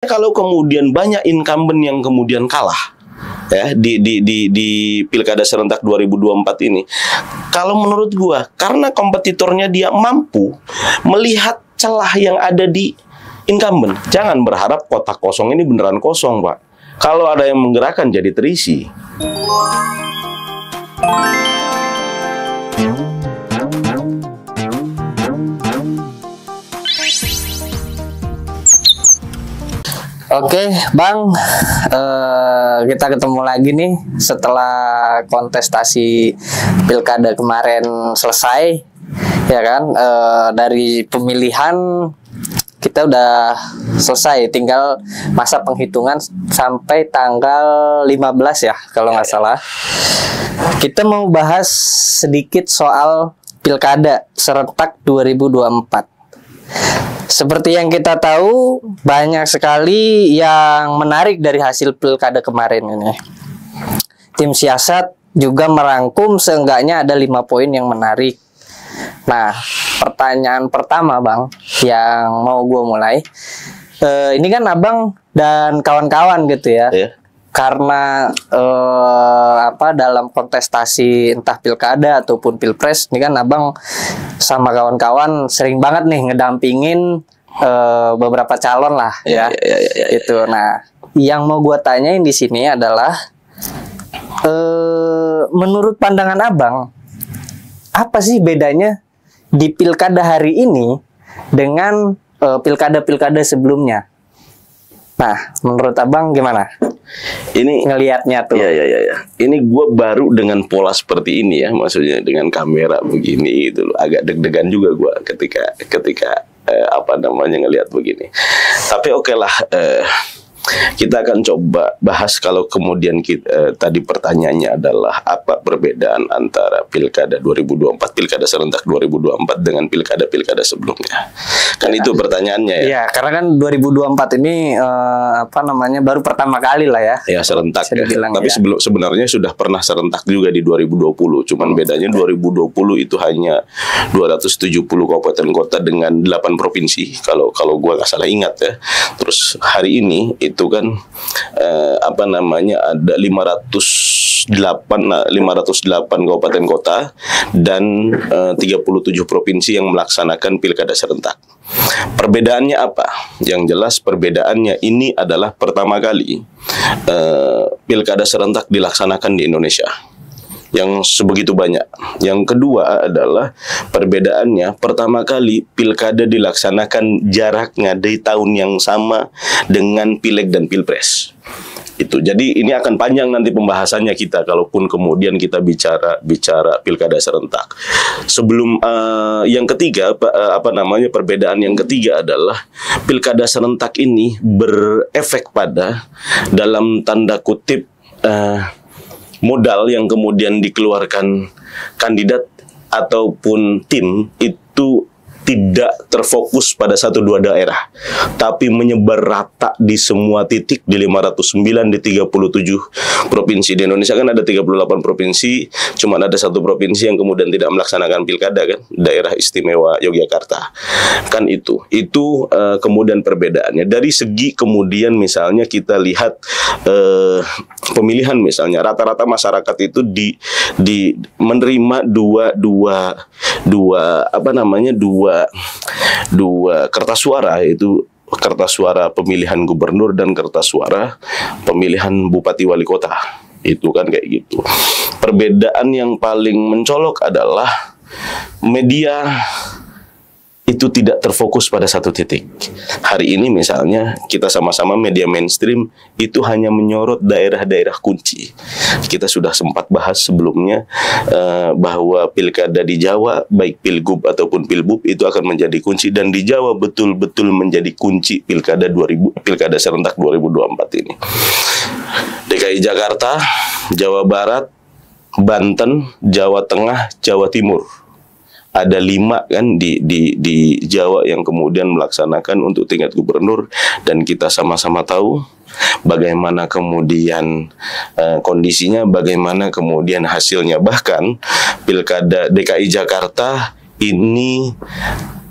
Kalau kemudian banyak incumbent yang kemudian kalah ya di Pilkada serentak 2024 ini, kalau menurut gua karena kompetitornya dia mampu melihat celah yang ada di incumbent. Jangan berharap kotak kosong ini beneran kosong, Pak. Kalau ada yang menggerakkan jadi terisi. Oke, Bang, kita ketemu lagi nih setelah kontestasi pilkada kemarin selesai, ya kan? Dari pemilihan kita udah selesai, tinggal masa penghitungan sampai tanggal 15 ya, kalau nggak salah. Kita mau bahas sedikit soal pilkada serentak 2024. Seperti yang kita tahu, banyak sekali yang menarik dari hasil pilkada kemarin ini. Tim siasat juga merangkum seenggaknya ada 5 poin yang menarik. Nah, pertanyaan pertama, Bang, yang mau gue mulai. Ini kan Abang dan kawan-kawan gitu ya. Yeah. Karena dalam kontestasi entah pilkada ataupun pilpres, ini kan Abang sama kawan-kawan sering banget nih ngedampingin beberapa calon lah ya. Itu. Nah, yang mau gua tanyain di sini adalah menurut pandangan Abang, apa sih bedanya di pilkada hari ini dengan pilkada-pilkada sebelumnya? Nah, menurut Abang gimana? Ini ngelihatnya tuh. Ya. Ini gue baru dengan pola seperti ini ya, maksudnya dengan kamera begini gitu loh. Agak deg-degan juga gue ketika ngelihat begini. Tapi oke lah, kita akan coba bahas kalau kemudian tadi pertanyaannya adalah apa perbedaan antara pilkada 2024, pilkada serentak 2024 dengan pilkada-pilkada sebelumnya. Kan itu pertanyaannya ya. Iya, karena kan 2024 ini baru pertama kali lah ya. Ya serentak ya. Tapi ya. Sebenarnya sudah pernah serentak juga di 2020. Cuman bedanya 2020 itu hanya 270 kabupaten kota dengan 8 provinsi. Kalau gua nggak salah ingat ya. Terus hari ini itu kan ada 508 kabupaten kota dan 37 provinsi yang melaksanakan pilkada serentak. Perbedaannya apa? Yang jelas perbedaannya ini adalah pertama kali pilkada serentak dilaksanakan di Indonesia yang sebegitu banyak. Yang kedua adalah perbedaannya pertama kali pilkada dilaksanakan jaraknya di tahun yang sama dengan pileg dan pilpres. Itu. Jadi ini akan panjang nanti pembahasannya kita kalaupun kemudian kita bicara pilkada serentak. Sebelum yang ketiga perbedaan yang ketiga adalah pilkada serentak ini berefek pada dalam tanda kutip modal yang kemudian dikeluarkan kandidat ataupun tim itu tidak terfokus pada 1-2 daerah, tapi menyebar rata di semua titik di 509 di 37 provinsi. Di Indonesia kan ada 38 provinsi, cuma ada 1 provinsi yang kemudian tidak melaksanakan pilkada kan, daerah istimewa Yogyakarta. Kan itu kemudian perbedaannya. Dari segi kemudian misalnya kita lihat pemilihan misalnya, rata-rata masyarakat itu di menerima dua kertas suara, yaitu kertas suara pemilihan gubernur dan kertas suara pemilihan bupati wali kota. Itu kan kayak gitu. Perbedaan yang paling mencolok adalah media itu tidak terfokus pada satu titik. Hari ini misalnya kita sama-sama media mainstream itu hanya menyorot daerah-daerah kunci. Kita sudah sempat bahas sebelumnya bahwa pilkada di Jawa, baik pilgub ataupun pilbub itu akan menjadi kunci, dan di Jawa betul-betul menjadi kunci pilkada serentak 2024 ini. DKI Jakarta, Jawa Barat, Banten, Jawa Tengah, Jawa Timur. Ada 5 kan di Jawa yang kemudian melaksanakan untuk tingkat gubernur, dan kita sama-sama tahu bagaimana kemudian kondisinya, bagaimana kemudian hasilnya. Bahkan pilkada DKI Jakarta ini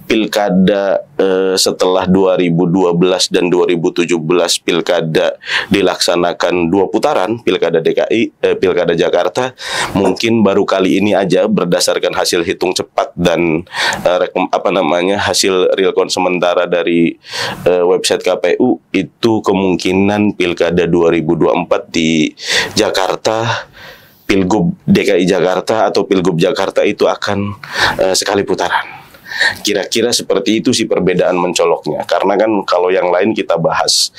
pilkada setelah 2012 dan 2017 pilkada dilaksanakan 2 putaran, pilkada DKI, pilkada Jakarta, mungkin baru kali ini aja berdasarkan hasil hitung cepat dan hasil real count sementara dari website KPU, itu kemungkinan pilkada 2024 di Jakarta, Pilgub DKI Jakarta atau Pilgub Jakarta itu akan sekali putaran. Kira-kira seperti itu sih perbedaan mencoloknya. Karena kan kalau yang lain kita bahas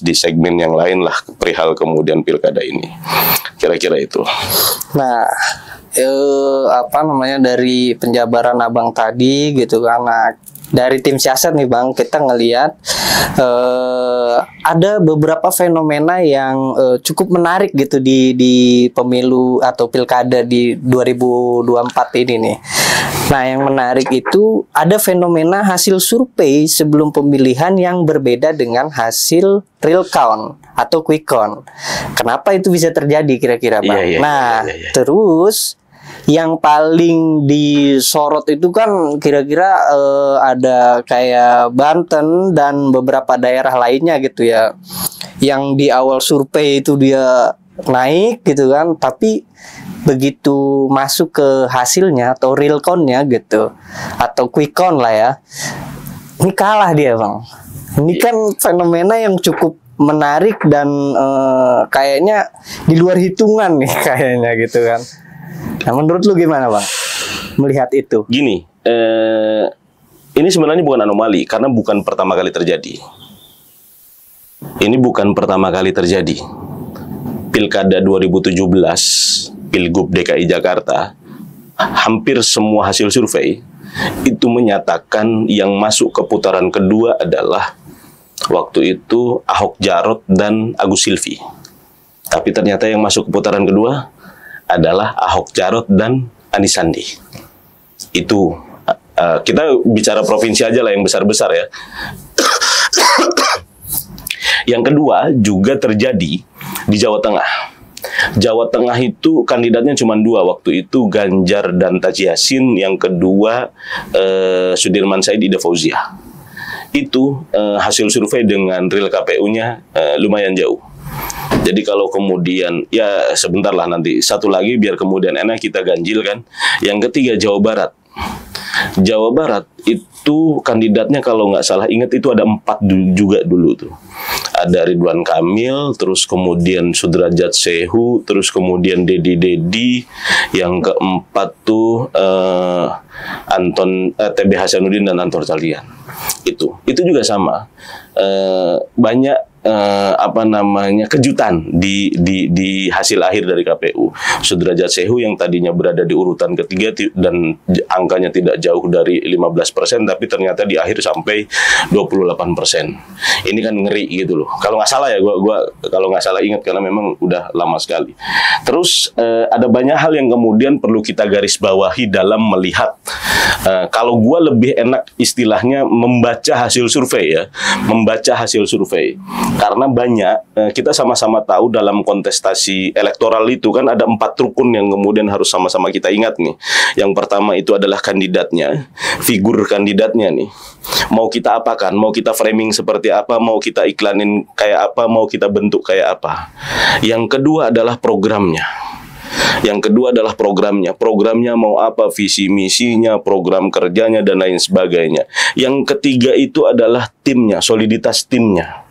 di segmen yang lain lah perihal kemudian pilkada ini. Kira-kira itu. Nah, dari penjabaran Abang tadi gitu, karena dari tim siasat nih Bang, kita ngelihat ada beberapa fenomena yang cukup menarik gitu di pemilu atau pilkada di 2024 ini nih. Nah, yang menarik itu ada fenomena hasil survei sebelum pemilihan yang berbeda dengan hasil real count atau quick count. Kenapa itu bisa terjadi kira-kira Bang? Iya. Terus yang paling disorot itu kan kira-kira ada kayak Banten dan beberapa daerah lainnya gitu ya, yang di awal survei itu dia naik gitu kan, tapi begitu masuk ke hasilnya atau real count-nya gitu atau quick count lah ya, ini kalah dia Bang. Ini kan fenomena yang cukup menarik dan kayaknya di luar hitungan nih kayaknya gitu kan. Nah, menurut lu gimana Bang melihat itu? Gini, ini sebenarnya bukan anomali karena bukan pertama kali terjadi. Ini bukan pertama kali terjadi. Pilkada 2017, Pilgub DKI Jakarta, hampir semua hasil survei itu menyatakan yang masuk ke putaran kedua adalah waktu itu Ahok Jarot dan Agus Silvi. Tapi ternyata yang masuk ke putaran kedua adalah Ahok Jarot dan Anies Sandi. Itu kita bicara provinsi aja lah yang besar-besar ya. Yang kedua juga terjadi di Jawa Tengah. Jawa Tengah itu kandidatnya cuma 2 waktu itu, Ganjar dan Taji Yasin. Yang kedua Sudirman Said, Ida Fauzia. Itu hasil survei dengan real KPU-nya lumayan jauh. Jadi kalau kemudian, ya sebentar lah nanti, satu lagi biar kemudian enak kita ganjil kan. Yang ketiga Jawa Barat. Jawa Barat itu kandidatnya kalau nggak salah ingat itu ada 4 juga dulu tuh. Ada Ridwan Kamil, terus kemudian Sudrajat Sehu, terus kemudian Dedi. Yang keempat tuh TB Hasanuddin dan Anton Carlyan. Itu juga sama. Banyak kejutan di hasil akhir dari KPU. Sudrajat Sehu yang tadinya berada di urutan ketiga dan angkanya tidak jauh dari 15%, tapi ternyata di akhir sampai 28%. Ini kan ngeri gitu loh. Kalau nggak salah ya, gua kalau nggak salah ingat karena memang udah lama sekali. Terus ada banyak hal yang kemudian perlu kita garis bawahi dalam melihat. Kalau gua lebih enak istilahnya membaca hasil survei ya, membaca hasil survei. Karena banyak, kita sama-sama tahu dalam kontestasi elektoral itu kan ada 4 rukun yang kemudian harus sama-sama kita ingat nih. Yang pertama itu adalah kandidatnya, figur kandidatnya nih. Mau kita apakan, mau kita framing seperti apa, mau kita iklanin kayak apa, mau kita bentuk kayak apa. Yang kedua adalah programnya. Programnya mau apa, visi misinya, program kerjanya, dan lain sebagainya. Yang ketiga itu adalah timnya, soliditas timnya.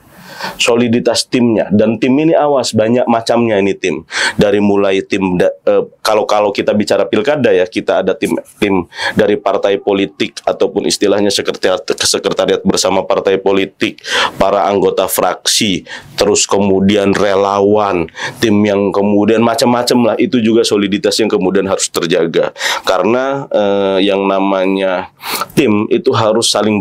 Dan tim ini awas banyak macamnya ini tim. Dari mulai tim kalau kita bicara pilkada ya, kita ada tim dari partai politik ataupun istilahnya sekretariat bersama partai politik, para anggota fraksi, terus kemudian relawan, tim yang kemudian macam-macam lah. Itu juga soliditas yang kemudian harus terjaga. Karena yang namanya tim itu harus saling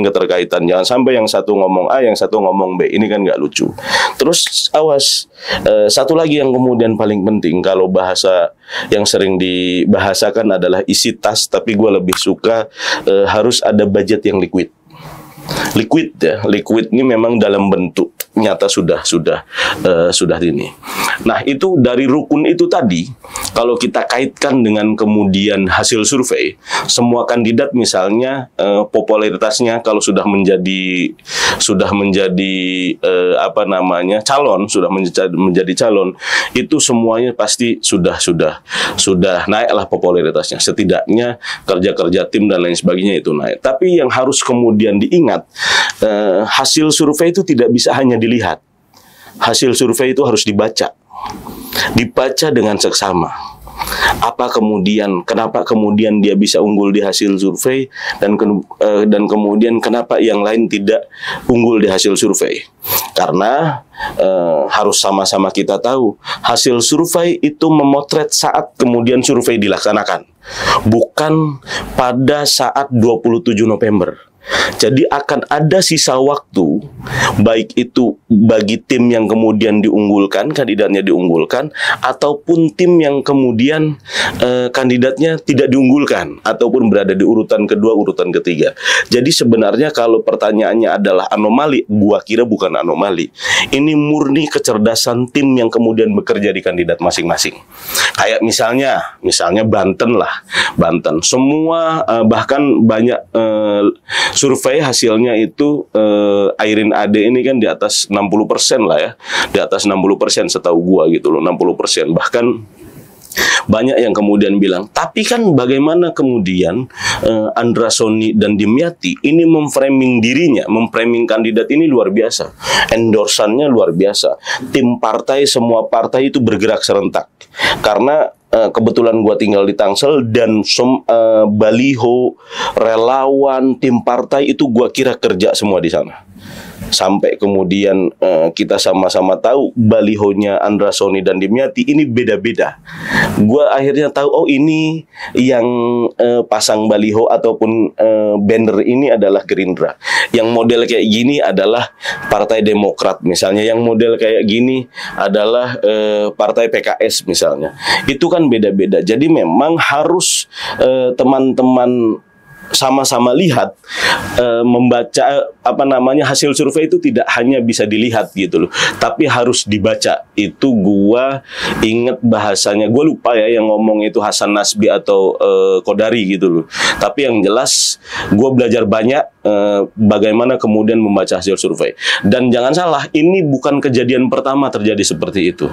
keterkaitan. Jangan sampai yang satu ngomong A, yang satu ngomong B. Ini kan nggak lucu. Terus awas, satu lagi yang kemudian paling penting kalau bahasa yang sering dibahasakan adalah isi tas, tapi gue lebih suka harus ada budget yang liquid. Liquid ini memang dalam bentuk nyata sudah ini. Nah, itu dari rukun itu tadi, kalau kita kaitkan dengan kemudian hasil survei, semua kandidat misalnya popularitasnya kalau sudah menjadi calon, sudah menjadi calon, itu semuanya pasti sudah naiklah popularitasnya. Setidaknya kerja-kerja tim dan lain sebagainya itu naik. Tapi yang harus kemudian diingat, hasil survei itu tidak bisa hanya dilihat. Hasil survei itu harus dibaca dengan seksama. Kenapa kemudian dia bisa unggul di hasil survei, dan kemudian kenapa yang lain tidak unggul di hasil survei? Karena harus sama-sama kita tahu, hasil survei itu memotret saat kemudian survei dilaksanakan, bukan pada saat 27 November. Jadi akan ada sisa waktu, baik itu bagi tim yang kemudian diunggulkan, kandidatnya diunggulkan, ataupun tim yang kemudian kandidatnya tidak diunggulkan, ataupun berada di urutan kedua, urutan ketiga. Jadi sebenarnya kalau pertanyaannya adalah anomali, gua kira bukan anomali. Ini murni kecerdasan tim yang kemudian bekerja di kandidat masing-masing. Kayak misalnya Banten lah. Banten. Semua bahkan banyak survei hasilnya itu Airin Ade ini kan di atas 60% lah ya. Di atas 60% setahu gua gitu loh, 60%. Bahkan banyak yang kemudian bilang, tapi kan bagaimana kemudian Andra Soni dan Dimyati ini memframing dirinya, memframing kandidat ini luar biasa. Endorsannya luar biasa. Tim partai, semua partai itu bergerak serentak. Karena kebetulan gua tinggal di Tangsel dan baliho, relawan, tim partai itu gua kira kerja semua di sana. Sampai kemudian kita sama-sama tahu balihonya Andra Soni dan Dimyati ini beda-beda. Gua akhirnya tahu, oh ini yang pasang baliho ataupun banner ini adalah Gerindra. Yang model kayak gini adalah Partai Demokrat misalnya. Yang model kayak gini adalah Partai PKS misalnya. Itu kan beda-beda. Jadi memang harus teman-teman sama-sama lihat, membaca hasil survei itu tidak hanya bisa dilihat gitu loh, tapi harus dibaca. Itu gua inget bahasanya, gua lupa ya yang ngomong itu Hasan Nasbi atau Kodari gitu loh. Tapi yang jelas gua belajar banyak bagaimana kemudian membaca hasil survei. Dan jangan salah, ini bukan kejadian pertama terjadi seperti itu.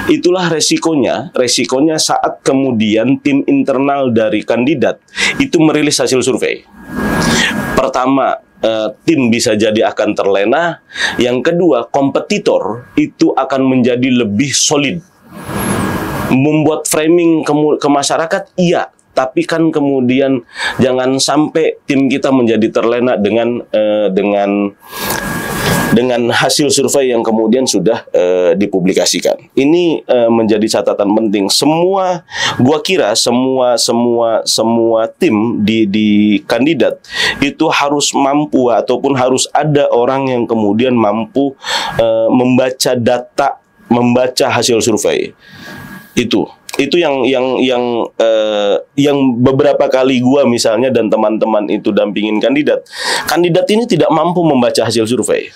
Itulah resikonya saat kemudian tim internal dari kandidat itu merilis hasil survei. Pertama, tim bisa jadi akan terlena. Yang kedua, kompetitor itu akan menjadi lebih solid. Membuat framing ke masyarakat, iya. Tapi kan kemudian jangan sampai tim kita menjadi terlena dengan hasil survei yang kemudian sudah dipublikasikan. Ini menjadi catatan penting. Gua kira semua tim di kandidat itu harus mampu, ataupun harus ada orang yang kemudian mampu membaca data, membaca hasil survei. Itu yang beberapa kali gua misalnya dan teman-teman itu dampingin kandidat ini tidak mampu membaca hasil survei.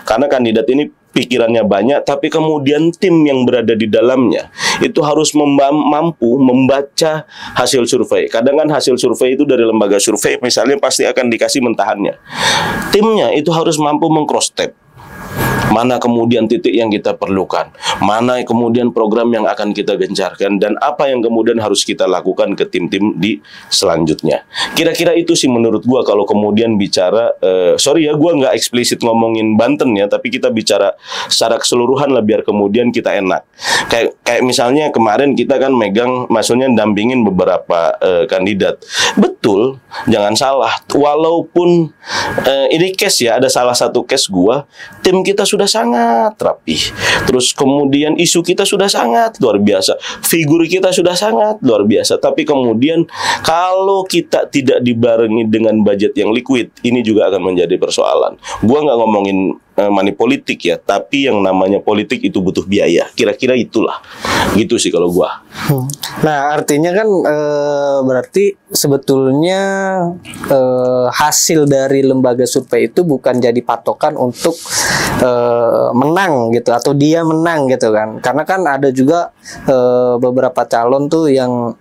Karena kandidat ini pikirannya banyak, tapi kemudian tim yang berada di dalamnya itu harus mampu membaca hasil survei. Kadang kan hasil survei itu dari lembaga survei misalnya pasti akan dikasih mentahannya. Timnya itu harus mampu meng-cross-check. Mana kemudian titik yang kita perlukan, mana kemudian program yang akan kita gencarkan, dan apa yang kemudian harus kita lakukan ke tim-tim di selanjutnya. Kira-kira itu sih menurut gua kalau kemudian bicara, sorry ya gua nggak eksplisit ngomongin Banten ya, tapi kita bicara secara keseluruhan lah biar kemudian kita enak. Kayak misalnya kemarin kita kan megang, maksudnya dampingin beberapa kandidat. Betul, jangan salah. Walaupun ini case ya, ada salah satu case gua, tim kita sudah sangat rapi. Terus kemudian isu kita sudah sangat luar biasa. Figur kita sudah sangat luar biasa. Tapi kemudian kalau kita tidak dibarengi dengan budget yang liquid, ini juga akan menjadi persoalan. Gua nggak ngomongin money politik ya, tapi yang namanya politik itu butuh biaya. Kira-kira itulah. Gitu sih kalau gua. Nah, artinya kan berarti sebetulnya hasil dari lembaga survei itu bukan jadi patokan untuk menang gitu atau dia menang gitu kan. Karena kan ada juga beberapa calon tuh yang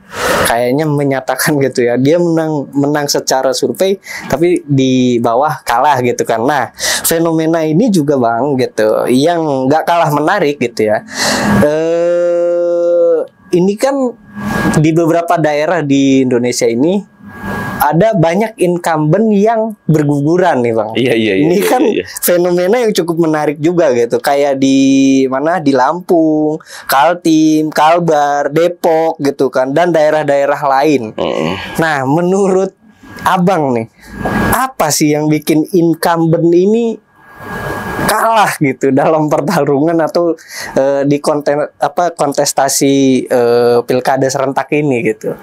kayaknya menyatakan gitu ya, dia menang secara survei tapi di bawah kalah gitu kan. Nah, fenomena ini juga Bang gitu yang nggak kalah menarik gitu ya. Ini kan di beberapa daerah di Indonesia ini ada banyak incumbent yang berguguran nih Bang. Iya. Ini kan fenomena yang cukup menarik juga gitu. Kayak di mana, di Lampung, Kaltim, Kalbar, Depok gitu kan, dan daerah-daerah lain. Nah, menurut Abang nih, apa sih yang bikin incumbent ini kalah gitu dalam pertarungan atau di kontestasi pilkada serentak ini gitu?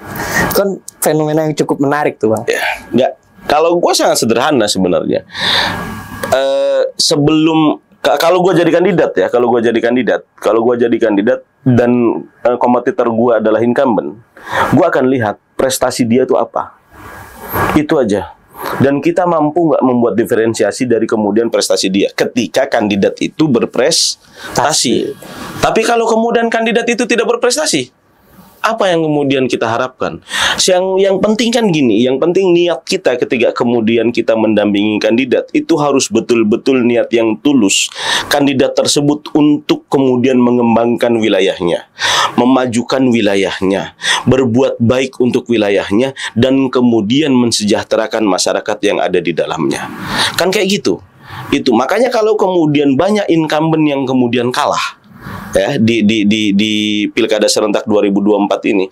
Kan fenomena yang cukup menarik tuh Bang. Ya, enggak. Kalau gue sangat sederhana sebenarnya. Kalau gue jadi kandidat dan kompetitor gue adalah incumbent, gue akan lihat prestasi dia tuh apa. Itu aja. Dan kita mampu nggak membuat diferensiasi dari kemudian prestasi dia ketika kandidat itu berprestasi. Tapi kalau kemudian kandidat itu tidak berprestasi, apa yang kemudian kita harapkan? Yang penting kan gini, yang penting niat kita ketika kemudian kita mendampingi kandidat itu harus betul-betul niat yang tulus. Kandidat tersebut untuk kemudian mengembangkan wilayahnya, memajukan wilayahnya, berbuat baik untuk wilayahnya, dan kemudian mensejahterakan masyarakat yang ada di dalamnya. Kan kayak gitu. Itu makanya kalau kemudian banyak incumbent yang kemudian kalah ya di Pilkada serentak 2024 ini,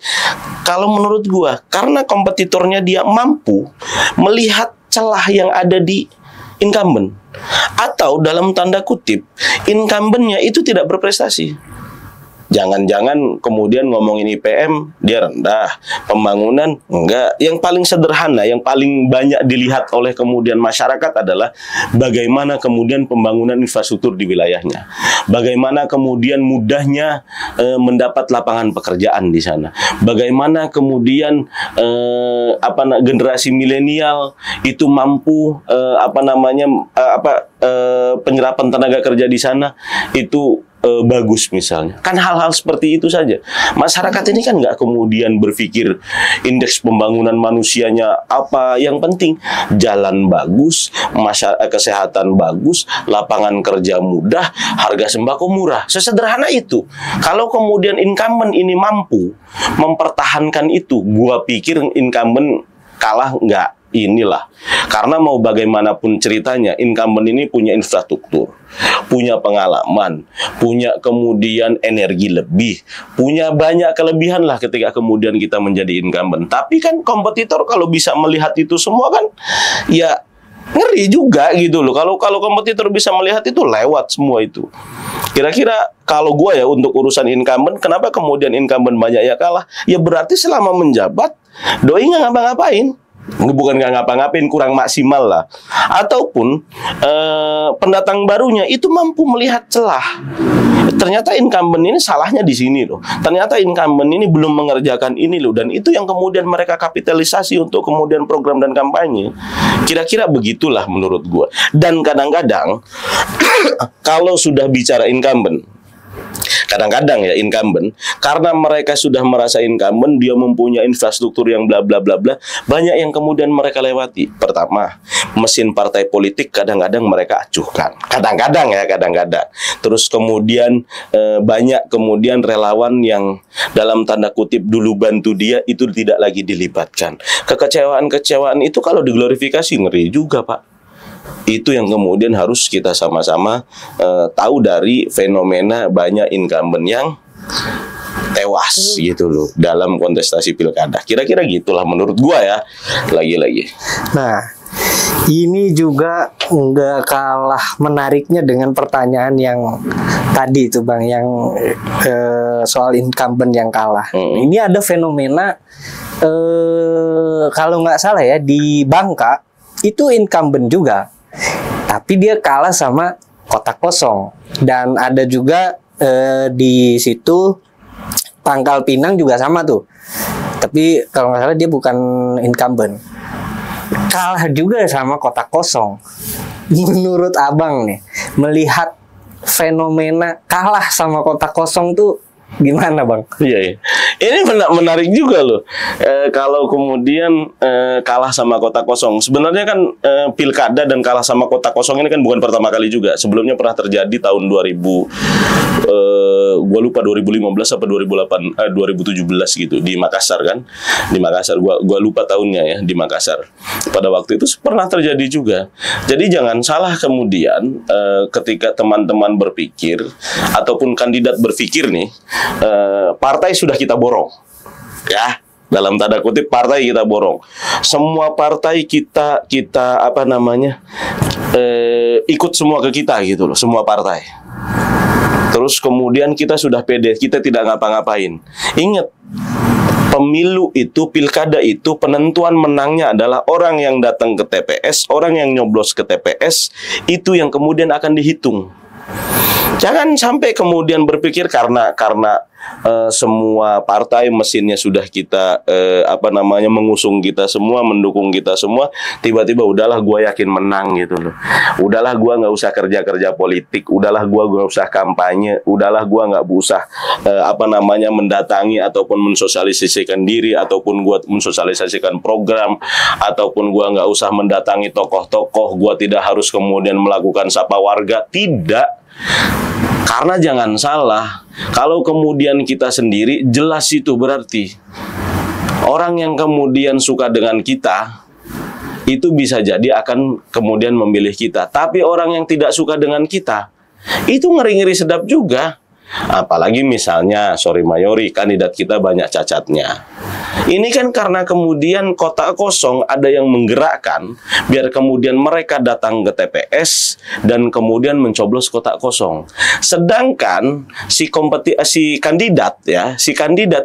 kalau menurut gua karena kompetitornya dia mampu melihat celah yang ada di incumbent, atau dalam tanda kutip incumbentnya itu tidak berprestasi. Jangan-jangan kemudian ngomongin IPM dia rendah, pembangunan enggak. Yang paling sederhana, yang paling banyak dilihat oleh kemudian masyarakat adalah bagaimana kemudian pembangunan infrastruktur di wilayahnya, bagaimana kemudian mudahnya mendapat lapangan pekerjaan di sana, bagaimana kemudian generasi milenial itu mampu penyerapan tenaga kerja di sana itu bagus misalnya. Kan hal-hal seperti itu saja. Masyarakat ini kan nggak kemudian berpikir indeks pembangunan manusianya apa. Yang penting jalan bagus, kesehatan bagus, lapangan kerja mudah, harga sembako murah. Sesederhana itu. Kalau kemudian incumbent ini mampu mempertahankan itu, gua pikir incumbent kalah nggak. Inilah, karena mau bagaimanapun ceritanya, incumbent ini punya infrastruktur, punya pengalaman, punya kemudian energi lebih, punya banyak kelebihan lah ketika kemudian kita menjadi incumbent. Tapi kan kompetitor kalau bisa melihat itu semua kan, ya ngeri juga gitu loh. Kalau kompetitor bisa melihat itu, lewat semua itu. Kira-kira kalau gue ya untuk urusan incumbent, kenapa kemudian incumbent banyak ya kalah? Ya berarti selama menjabat, doi nggak ngapa-ngapain. Bukan nggak ngapa-ngapain, kurang maksimal lah. Ataupun pendatang barunya itu mampu melihat celah. Ternyata incumbent ini salahnya di sini loh. Ternyata incumbent ini belum mengerjakan ini loh. Dan itu yang kemudian mereka kapitalisasi untuk kemudian program dan kampanye. Kira-kira begitulah menurut gua. Dan kadang-kadang kalau sudah bicara incumbent, kadang-kadang ya incumbent, karena mereka sudah merasa incumbent, dia mempunyai infrastruktur yang bla bla bla bla, banyak yang kemudian mereka lewati. Pertama, mesin partai politik kadang-kadang mereka acuhkan, kadang-kadang. Terus kemudian banyak kemudian relawan yang dalam tanda kutip dulu bantu dia itu tidak lagi dilibatkan. Kekecewaan itu kalau diglorifikasi ngeri juga Pak. Itu yang kemudian harus kita sama-sama tahu dari fenomena banyak incumbent yang tewas gitu loh dalam kontestasi pilkada. Kira-kira gitulah menurut gua ya. Lagi-lagi. Nah, ini juga nggak kalah menariknya dengan pertanyaan yang tadi itu Bang, yang soal incumbent yang kalah. Ini ada fenomena kalau nggak salah ya, di Bangka itu incumbent juga, tapi dia kalah sama kotak kosong. Dan ada juga di situ Pangkal Pinang juga sama tuh, tapi kalau nggak salah dia bukan incumbent, kalah juga sama kotak kosong. Menurut Abang nih, melihat fenomena kalah sama kota kosong tuh gimana Bang? Iya, iya. Ini menarik juga loh. Kalau kemudian kalah sama kota kosong, sebenarnya kan pilkada dan kalah sama kota kosong ini kan bukan pertama kali juga. Sebelumnya pernah terjadi tahun 2000, gue lupa 2015 apa 2017 gitu di Makassar kan, di Makassar. Gua lupa tahunnya ya, di Makassar. Pada waktu itu pernah terjadi juga. Jadi jangan salah kemudian ketika teman-teman berpikir ataupun kandidat berpikir nih. Partai sudah kita borong, ya, dalam tanda kutip partai kita borong. Semua partai kita apa namanya ikut semua ke kita gitu loh, semua partai. Terus kemudian kita sudah pede, kita tidak ngapa-ngapain. Ingat, pemilu itu, pilkada itu penentuan menangnya adalah orang yang datang ke TPS, orang yang nyoblos ke TPS, itu yang kemudian akan dihitung. Jangan sampai kemudian berpikir karena semua partai mesinnya sudah kita apa namanya mengusung kita semua, mendukung kita semua, tiba-tiba udahlah gua yakin menang gitu loh. Udahlah gua nggak usah kerja politik, udahlah gua nggak usah kampanye, udahlah gua nggak usah apa namanya mendatangi ataupun mensosialisasikan diri, ataupun gua mensosialisasikan program, ataupun gua nggak usah mendatangi tokoh-tokoh, gua tidak harus kemudian melakukan sapa warga. Tidak. Karena jangan salah, kalau kemudian kita sendiri, jelas itu berarti orang yang kemudian suka dengan kita itu bisa jadi akan kemudian memilih kita. Tapi orang yang tidak suka dengan kita itu ngeri-ngeri sedap juga. Apalagi misalnya, sorry mayori, kandidat kita banyak cacatnya. Ini kan karena kemudian kota kosong ada yang menggerakkan biar kemudian mereka datang ke TPS dan kemudian mencoblos kota kosong. Sedangkan si kandidat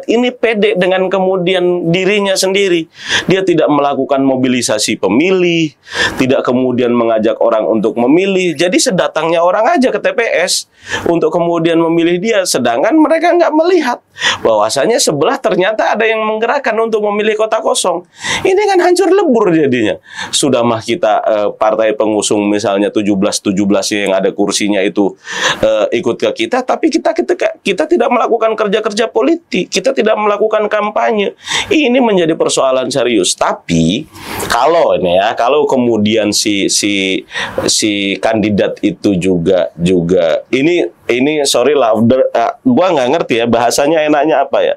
ini pede dengan kemudian dirinya sendiri. Dia tidak melakukan mobilisasi pemilih, tidak kemudian mengajak orang untuk memilih. Jadi sedatangnya orang aja ke TPS untuk kemudian memilih dia, sedangkan mereka nggak melihat bahwasanya sebelah ternyata ada yang menggerakkan untuk memilih kota kosong. Ini kan hancur lebur jadinya. Sudah mah kita partai pengusung misalnya 17 yang ada kursinya itu ikut ke kita, tapi kita tidak melakukan kerja politik, kita tidak melakukan kampanye. Ini menjadi persoalan serius. Tapi kalau kemudian si kandidat itu juga ini sorry lah, gua nggak ngerti ya bahasanya enaknya apa ya.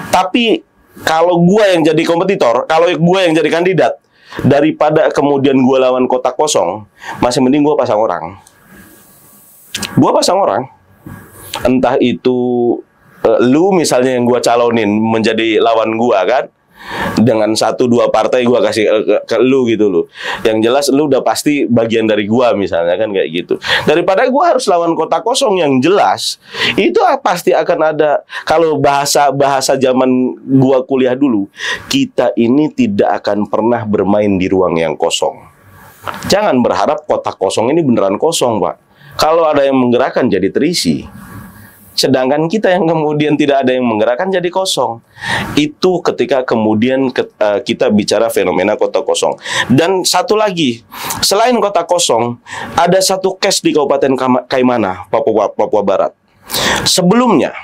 Tapi kalau gua yang jadi kompetitor, kalau gua yang jadi kandidat, daripada kemudian gua lawan kota kosong, masih mending gua pasang orang. Gua pasang orang. Entah itu lu misalnya yang gua calonin menjadi lawan gua kan. Dengan 1-2 partai gua kasih ke lu gitu loh. Yang jelas lu udah pasti bagian dari gua misalnya kan kayak gitu. Daripada gua harus lawan kota kosong yang jelas, itu pasti akan ada, kalau bahasa zaman gua kuliah dulu, kita ini tidak akan pernah bermain di ruang yang kosong. Jangan berharap kota kosong ini beneran kosong, Pak. Kalau ada yang menggerakkan jadi terisi. Sedangkan kita yang kemudian tidak ada yang menggerakkan jadi kosong. Itu ketika kemudian kita bicara fenomena kota kosong. Dan satu lagi, selain kota kosong, ada satu case di Kabupaten Kaimana, Papua Barat. Sebelumnya,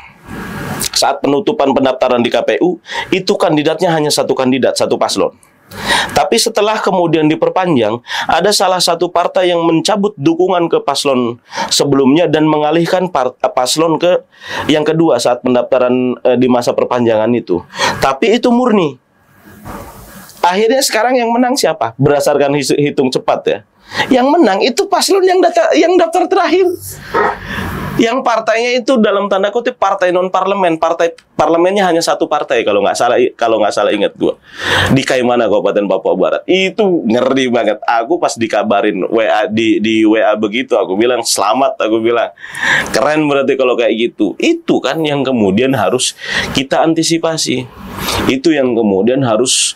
saat penutupan pendaftaran di KPU, itu kandidatnya hanya satu kandidat, satu paslon. Tapi setelah kemudian diperpanjang, ada salah satu partai yang mencabut dukungan ke paslon sebelumnya dan mengalihkan paslon ke yang kedua saat pendaftaran di masa perpanjangan itu. Tapi itu murni. Akhirnya sekarang yang menang siapa? Berdasarkan hitung cepat ya. Yang menang itu paslon yang daftar terakhir. Yang partainya itu dalam tanda kutip partai non parlemen, partai parlemennya hanya satu partai kalau nggak salah ingat gua, di Kaimana Kabupaten Papua Barat. Itu ngeri banget. Aku pas dikabarin WA di WA begitu, aku bilang selamat, aku bilang keren berarti kalau kayak gitu. Itu kan yang kemudian harus kita antisipasi. Itu yang kemudian harus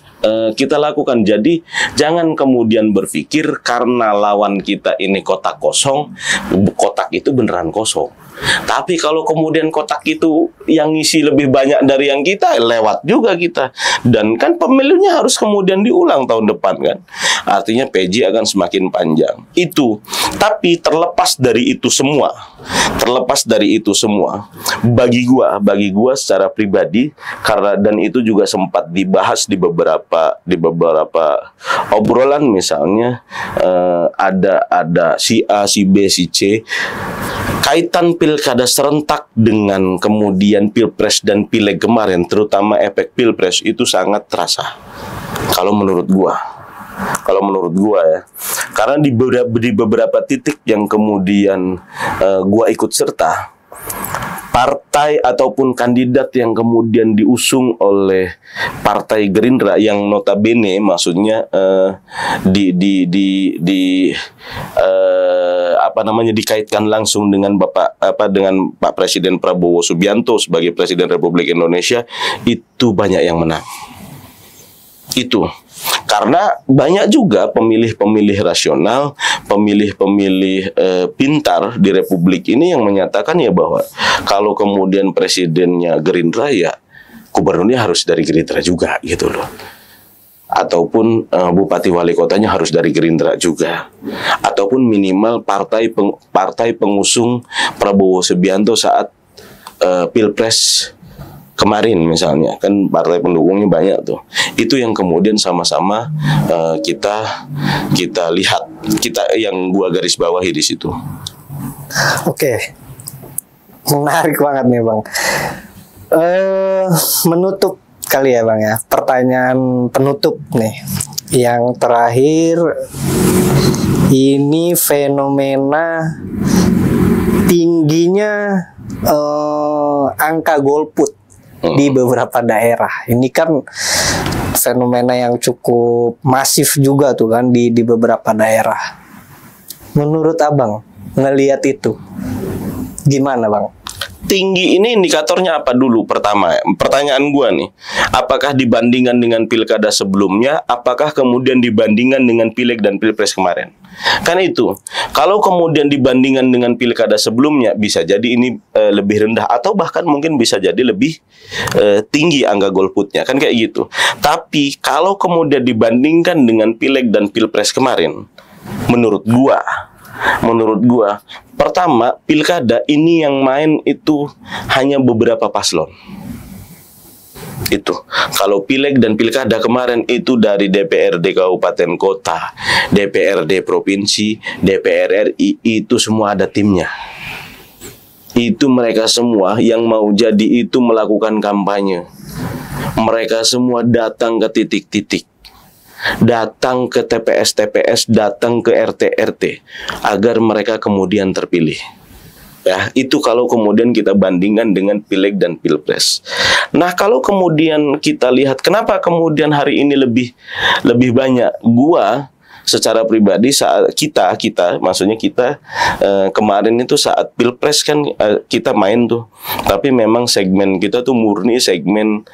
kita lakukan. Jadi jangan kemudian berpikir karena lawan kita ini kotak kosong, kotak itu beneran kosong. Tapi kalau kemudian kotak itu yang ngisi lebih banyak dari yang kita, lewat juga kita. Dan kan pemilunya harus kemudian diulang tahun depan kan. Artinya PJ akan semakin panjang. Itu. Tapi terlepas dari itu semua, bagi gua secara pribadi, karena dan itu juga sempat dibahas di beberapa obrolan, misalnya ada si A, si B, si C. Kaitan pilkada serentak dengan kemudian pilpres dan pileg kemarin, terutama efek pilpres itu sangat terasa. Kalau menurut gua ya, karena di beberapa titik yang kemudian gua ikut serta, partai ataupun kandidat yang kemudian diusung oleh Partai Gerindra yang notabene maksudnya dikaitkan langsung dengan dengan Pak Presiden Prabowo Subianto sebagai Presiden Republik Indonesia, itu banyak yang menang. Itu karena banyak juga pemilih-pemilih rasional, pemilih-pemilih pintar di Republik ini yang menyatakan ya bahwa kalau kemudian presidennya Gerindra, ya gubernurnya harus dari Gerindra juga gitu loh. Ataupun bupati wali kotanya harus dari Gerindra juga. Ataupun minimal partai pengusung Prabowo Subianto saat Pilpres kemarin misalnya, kan partai pendukungnya banyak tuh. Itu yang kemudian sama-sama kita lihat, yang gua garis bawahi di situ. Oke, menarik banget nih Bang. Menutup kali ya Bang ya, pertanyaan penutup nih. Yang terakhir, ini fenomena tingginya angka golput di beberapa daerah. Ini kan fenomena yang cukup masif juga tuh kan di beberapa daerah. Menurut Abang ngelihat itu gimana Bang? Tinggi ini indikatornya apa dulu? Pertama, pertanyaan gua nih, apakah dibandingkan dengan pilkada sebelumnya? Apakah kemudian dibandingkan dengan pileg dan pilpres kemarin? Kan itu. Kalau kemudian dibandingkan dengan pilkada sebelumnya, bisa jadi ini lebih rendah, atau bahkan mungkin bisa jadi lebih tinggi angka golputnya, kan kayak gitu. Tapi kalau kemudian dibandingkan dengan pileg dan pilpres kemarin, menurut gua, pertama, pilkada ini yang main itu hanya beberapa paslon. Itu. Kalau pileg dan pilkada kemarin itu dari DPRD kabupaten kota, DPRD provinsi, DPR RI, itu semua ada timnya. Itu mereka semua yang mau jadi itu melakukan kampanye. Mereka semua datang ke titik-titik, datang ke TPS-TPS, datang ke RT-RT agar mereka kemudian terpilih. Ya, itu kalau kemudian kita bandingkan dengan pileg dan pilpres. Nah, kalau kemudian kita lihat kenapa kemudian hari ini lebih banyak, gua secara pribadi saat kita maksudnya kita kemarin itu saat pilpres kan kita main tuh, tapi memang segmen kita tuh murni segmen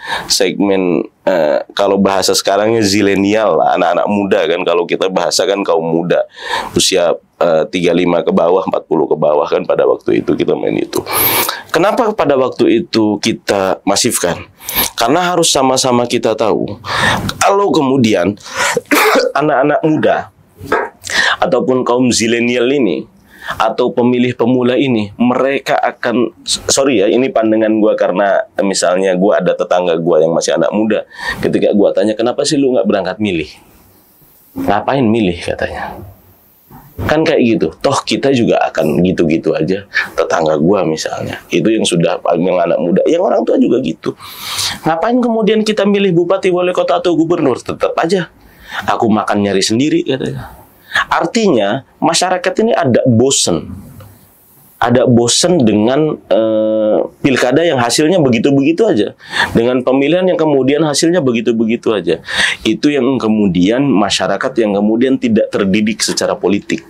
kalau bahasa sekarangnya zilenial lah, anak-anak muda kan, kalau kita bahasa kan kaum muda usia 35 ke bawah, 40 ke bawah kan pada waktu itu kita main itu. Kenapa pada waktu itu kita masifkan? Karena harus sama-sama kita tahu kalau kemudian anak-anak muda ataupun kaum zilenial ini atau pemilih pemula ini, mereka akan, sorry ya, ini pandangan gue karena misalnya gue ada tetangga gue yang masih anak muda, ketika gue tanya kenapa sih lu nggak berangkat milih, ngapain milih katanya, kan kayak gitu, toh kita juga akan gitu-gitu aja. Tetangga gue misalnya itu yang sudah yang anak muda, yang orang tua juga gitu, ngapain kemudian kita milih bupati, wali kota atau gubernur, tetap aja aku makan nyari sendiri katanya. Artinya masyarakat ini ada bosen dengan pilkada yang hasilnya begitu-begitu aja, dengan pemilihan yang kemudian hasilnya begitu-begitu aja. Itu yang kemudian masyarakat yang kemudian tidak terdidik secara politik.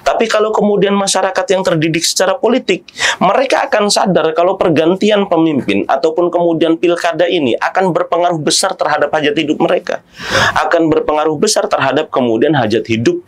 Tapi kalau kemudian masyarakat yang terdidik secara politik, mereka akan sadar kalau pergantian pemimpin ataupun kemudian pilkada ini akan berpengaruh besar terhadap hajat hidup mereka, akan berpengaruh besar terhadap kemudian hajat hidup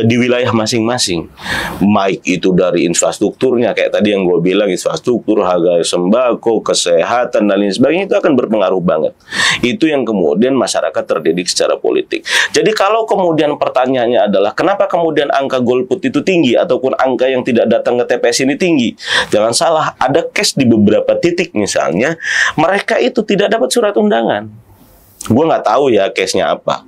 di wilayah masing-masing, baik itu dari infrastrukturnya kayak tadi yang gue bilang, infrastruktur, harga sembako, kesehatan dan lain sebagainya, itu akan berpengaruh banget. Itu yang kemudian masyarakat terdidik secara politik. Jadi kalau kemudian pertanyaannya adalah kenapa kemudian angka golput itu tinggi ataupun angka yang tidak datang ke TPS ini tinggi, jangan salah, ada case di beberapa titik misalnya mereka itu tidak dapat surat undangan. Gue nggak tahu ya case-nya apa,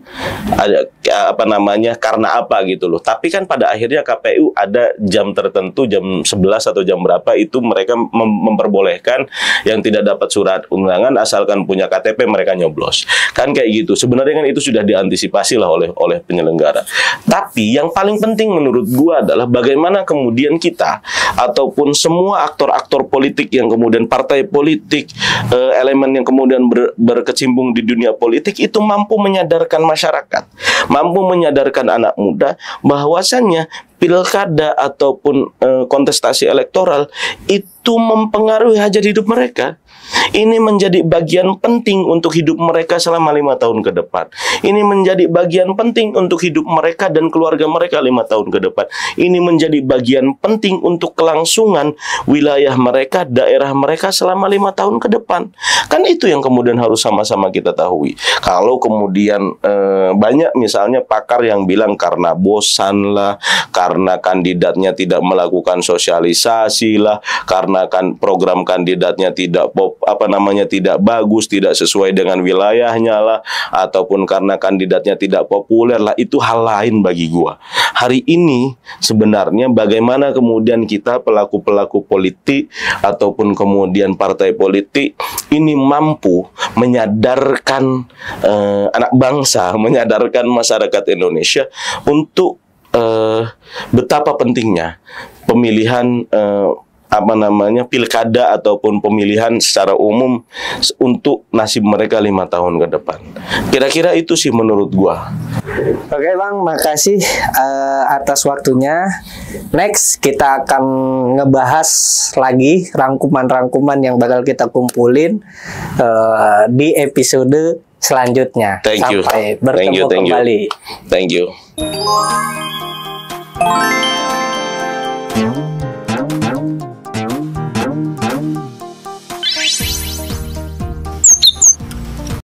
ada apa namanya, karena apa gitu loh. Tapi kan pada akhirnya KPU ada jam tertentu, jam 11 atau jam berapa itu mereka memperbolehkan yang tidak dapat surat undangan asalkan punya KTP mereka nyoblos. Kan kayak gitu. Sebenarnya kan itu sudah diantisipasi lah oleh penyelenggara. Tapi yang paling penting menurut gue adalah bagaimana kemudian kita ataupun semua aktor-aktor politik yang kemudian partai politik, elemen yang kemudian berkecimpung di dunia politik itu mampu menyadarkan masyarakat, mampu menyadarkan anak muda bahwasannya pilkada ataupun kontestasi elektoral itu mempengaruhi hajat hidup mereka. Ini menjadi bagian penting untuk hidup mereka selama 5 tahun ke depan. Ini menjadi bagian penting untuk hidup mereka dan keluarga mereka 5 tahun ke depan. Ini menjadi bagian penting untuk kelangsungan wilayah mereka, daerah mereka selama 5 tahun ke depan. Kan itu yang kemudian harus sama-sama kita tahu. Kalau kemudian banyak misalnya pakar yang bilang karena bosan lah, karena kandidatnya tidak melakukan sosialisasi lah, karena kan program kandidatnya tidak tidak bagus, tidak sesuai dengan wilayahnya lah, ataupun karena kandidatnya tidak populer lah, itu hal lain bagi gua. Hari ini sebenarnya bagaimana kemudian kita pelaku-pelaku politik ataupun kemudian partai politik ini mampu menyadarkan anak bangsa, menyadarkan masyarakat Indonesia untuk betapa pentingnya pemilihan pilkada ataupun pemilihan secara umum untuk nasib mereka 5 tahun ke depan. Kira-kira itu sih menurut gua. Oke Bang, makasih atas waktunya. Next kita akan ngebahas lagi rangkuman-rangkuman yang bakal kita kumpulin di episode selanjutnya. Sampai bertemu kembali. Thank you.